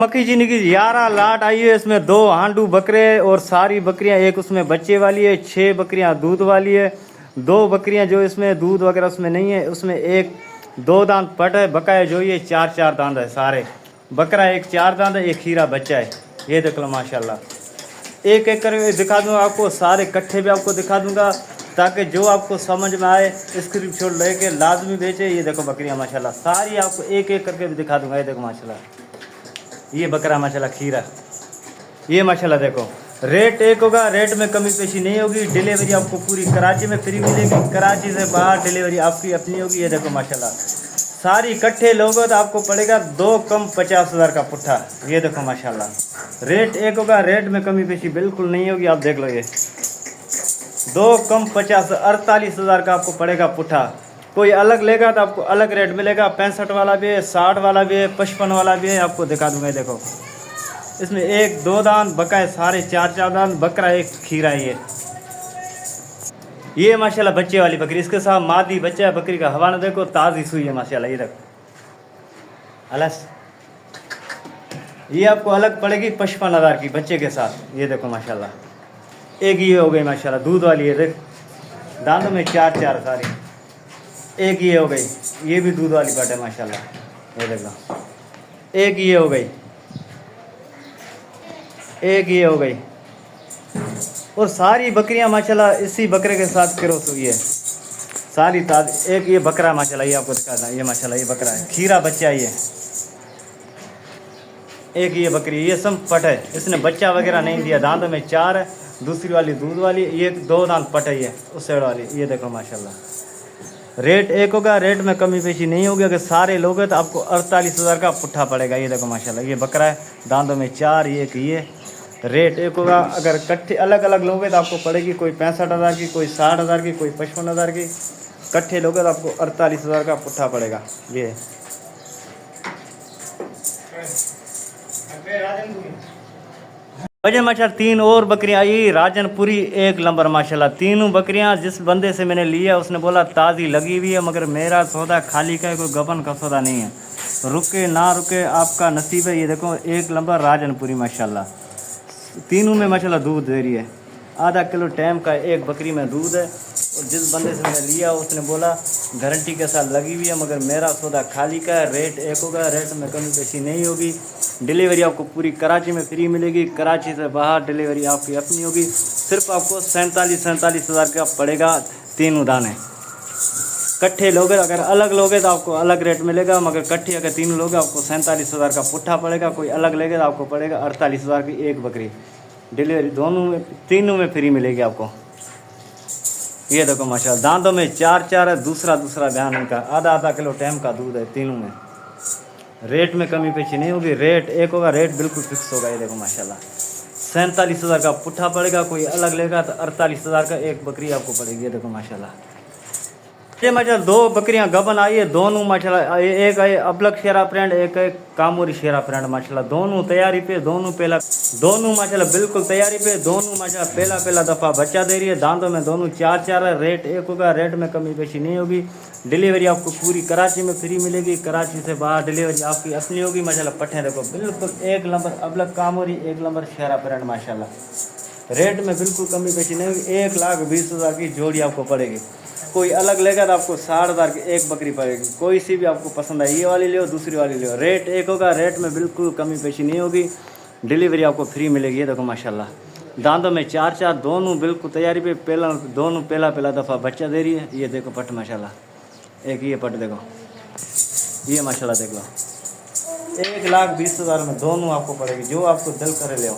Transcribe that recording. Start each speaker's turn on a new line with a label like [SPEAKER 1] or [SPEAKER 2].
[SPEAKER 1] मक्की चीनी की 11 लाट आई है। इसमें 2 हांडू बकरे और सारी बकरियां, एक उसमें बच्चे वाली है, 6 बकरियां दूध वाली है, 2 बकरियां जो इसमें दूध वगैरह उसमें नहीं है, उसमें एक 2 दांत पट है, बकाया जो ये 4 दांत है सारे। बकरा एक 4 दांत है, एक खीरा बच्चा है। ये देख लो माशाल्लाह। एक एक करके दिखा दूंगा आपको, सारे इकट्ठे भी आपको दिखा दूंगा ताकि जो आपको समझ में आए स्क्रीनशॉट लेके लाजमी बेचे। ये देखो बकरियां माशाल्लाह सारी आपको एक एक करके भी दिखा दूंगा। ये देखो माशाल्लाह ये बकरा माशाल्लाह खीरा। ये माशाल्लाह देखो रेट एक होगा, रेट में कमी पेशी नहीं होगी। डिलीवरी आपको पूरी कराची में फ्री मिलेगी, कराची से बाहर डिलीवरी आपकी अपनी होगी। ये देखो माशाल्लाह सारी इकट्ठे लोगों तो आपको पड़ेगा 2 कम 50,000 का पुट्ठा। ये देखो माशाल्लाह रेट एक होगा, रेट में कमी पेशी बिल्कुल नहीं होगी। आप देख लो ये 2 कम 50 48,000 का आपको पड़ेगा पुट्ठा। कोई अलग लेगा तो आपको अलग रेट मिलेगा। 65 वाला भी है, 60 वाला भी है, 55 वाला भी है। आपको दिखा दूंगा। देखो इसमें 1 2 दांत बकाए सारे 4 दांत, बकरा एक खीरा है। ये माशाल्लाह बच्चे वाली बकरी, इसके साथ मादी बच्चा है बकरी का। हवाना देखो ताज़ी सुई है माशाल्लाह। ये देखो अलस ये आपको अलग पड़ेगी 55,000 की बच्चे के साथ। ये देखो माशाल्लाह एक ये हो गई माशाल्लाह दूध वाली है। देख दांतों में 4 सारी। एक ये हो गई, ये भी दूध वाली बट है माशाल्लाह। ये देख लो एक ये हो गई, एक ये हो गई। और सारी बकरियां माशाल्लाह इसी बकरे के साथ क्रॉस हुई है सारी ताज़ी। एक ये बकरा माशाल्लाह, ये आपको दिखाता है। ये माशाल्लाह ये बकरा है, खीरा बच्चा है ये। एक ये बकरी, ये सब पट है, इसने बच्चा वगैरह नहीं दिया। दांतों में 4 है, दूसरी वाली दूध वाली, ये 2 दांत पट है ये उस साइड वाली। ये देखो माशाल्लाह रेट एक होगा, रेट में कमी पेशी नहीं होगी। अगर सारे लोग हैं तो आपको 48,000 का पुट्ठा पड़ेगा। ये देखो माशाल्लाह ये बकरा है, दांतों में 4, ये रेट एक होगा। अगर इकट्ठे अलग अलग लोगे तो आपको पड़ेगी कोई 65,000 की, कोई 60,000 की, कोई 55,000 की। इकट्ठे लोगे तो आपको 48,000 का पुट्ठा पड़ेगा। ये वजह माशाल्लाह 3 और बकरियां आई राजनपुरी एक नंबर माशाल्लाह। तीनों बकरियां जिस बंदे से मैंने लिया उसने बोला ताज़ी लगी हुई है, मगर मेरा सौदा खाली का है, कोई गबन का सौदा नहीं है। रुके ना रुके आपका नसीब है। ये देखो एक नंबर राजनपुरी माशाल्लाह। तीनों में माशाल्लाह दूध दे रही है। आधा किलो टाइम का एक बकरी में दूध है। और जिस बंदे से मैंने लिया उसने बोला गारंटी के साथ लगी हुई है, मगर मेरा सौदा खाली का है। रेट एक होगा, रेट में कमी पेशी नहीं होगी। डिलीवरी आपको पूरी कराची में फ्री मिलेगी, कराची से बाहर डिलीवरी आपकी अपनी होगी। सिर्फ आपको 47,000 का पड़ेगा तीनों दाने। इकट्ठे लोगे, अगर अलग लोगे तो आपको अलग रेट मिलेगा, मगर इकट्ठे अगर तीनों लोगे आपको 47,000 का पुट्ठा पड़ेगा। कोई अलग लेगे तो आपको पड़ेगा 48,000 की एक बकरी। डिलीवरी दोनों में तीनों में फ्री मिलेगी आपको। ये देखो माशाल्लाह दांतों में 4 है, दूसरा बयान इनका आधा किलो टाइम का दूध है तीनों में। रेट में कमी पेशी नहीं होगी, रेट एक होगा, रेट बिल्कुल फिक्स होगा। ये देखो माशाल्लाह 47,000 का पुट्ठा पड़ेगा। कोई अलग लेगा तो 48,000 का एक बकरी आपको पड़ेगी। ये देखो माशाल्लाह ये माशाल्लाह 2 बकरियां गबन आई है। दोनों माशाल्लाह एक है अबलक शेरा ब्रांड, एक है कामोरी शेरा ब्रांड माशाल्लाह। दोनों तैयारी पे, दोनों माशाल्लाह बिल्कुल तैयारी पे। दोनों माशाल्लाह पहला दफ़ा बच्चा दे रही है। दांतों में दोनों 4 है। रेट एक होगा, रेट में कमी पेशी नहीं होगी। डिलीवरी आपको पूरी कराची में फ्री मिलेगी, कराची से बाहर डिलीवरी आपकी अपनी होगी माशाल्लाह। पट्ठे देखो बिल्कुल एक नंबर अबलक कामोरी, एक नंबर शेरा ब्रांड माशाल्लाह। रेट में बिल्कुल कमी पेशी नहीं होगी। 1,20,000 की जोड़ी आपको पड़ेगी। कोई अलग लेगा तो आपको 60,000 की एक बकरी पड़ेगी। कोई सी भी आपको पसंद है, ये वाली ले दूसरी वाली ले। रेट एक होगा, रेट में बिल्कुल कमी पेशी नहीं होगी। डिलीवरी आपको फ्री मिलेगी। ये देखो माशाल्लाह दांतों में 4 दोनों बिल्कुल तैयारी पे। दोनों पहला दफ़ा बच्चा दे रही है। ये देखो पट माशाल्लाह एक ये पट देखो, ये माशाल्लाह देख लो 1,20,000 में दोनों आपको पड़ेगी। जो आपको दिल करे ले।